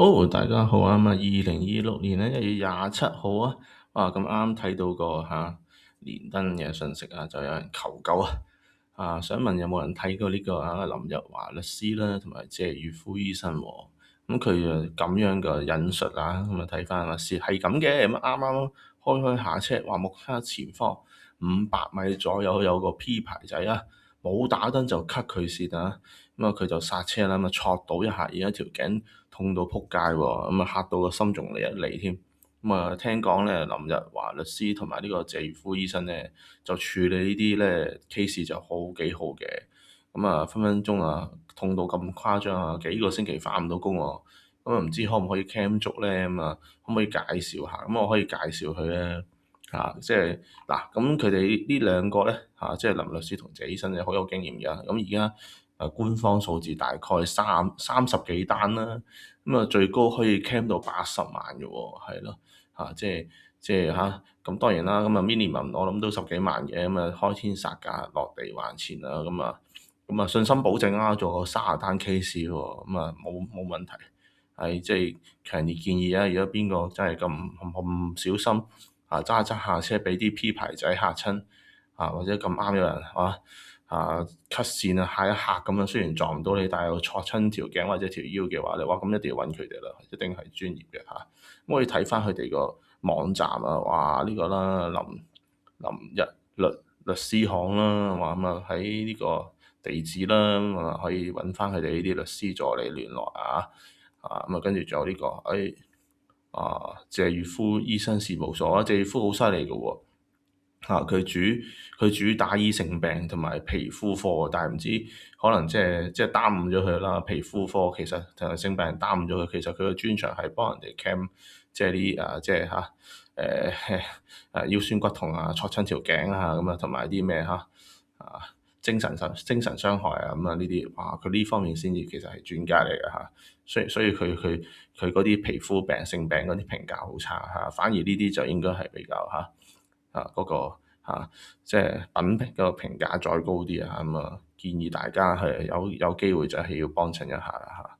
好，大家好啊！2026年1月27號啊，咁啱睇到個連登嘅信息啊，就有人求救想問有冇人睇過呢個林日華律師啦，同埋謝宇夫醫生喎。咁佢咁樣嘅引述咁睇翻律師係咁嘅，咁啱啱開下車，話目測前方500米左右有個 P 牌仔冇打燈就 cut 佢線咁佢就剎車啦，咁挫到一下，而家條頸痛到仆街喎，咁嚇到個心仲嚟一嚟添。聽講咧，林日華律師同埋呢個謝裕夫醫生咧，就處理呢啲咧 case 就幾好嘅。分分鐘痛到咁誇張幾個星期返唔到工喎。唔知可唔可以 cam 足咧？可唔可以介紹下？我可以介紹佢咧即係嗱，咁佢哋呢兩個咧即係林律師同謝醫生好有經驗㗎。咁而家官方數字大概三十幾單啦，最高可以 cam 到80萬嘅喎，係咯咁當然啦，minimum 我諗都十幾萬嘅，開天殺價落地還錢啦，信心保證做30單 case 喎，冇問題，係即係強烈建議如果邊個真係咁小心揸下車俾啲 P 牌仔嚇親或者咁啱有人cut 線嚇一嚇咁雖然撞唔到你，但係又挫親條頸或者條腰嘅話，你話咁一定要揾佢哋啦，一定係專業嘅咁可以睇翻佢哋個網站話呢個啦，林日律師行啦，話喺呢個地址啦，可以揾翻佢哋呢啲律師助理聯絡跟住仲有呢個謝裕夫醫生事務所謝裕夫好犀利嘅喎。佢主打醫性病同埋皮膚科，但係唔知可能即係耽誤咗佢啦。皮膚科其實同埋性病耽誤咗佢，其實佢嘅專長係幫人哋 cam 即係啲腰酸骨痛挫親條頸咁同埋啲咩精神傷害呢啲，佢呢方面先至其實係專家嚟嘅所以佢嗰啲皮膚病性病嗰啲評價好差反而呢啲就應該係比較嗰個即係品評個評價再高啲建議大家係有機會就係要幫襯一下啦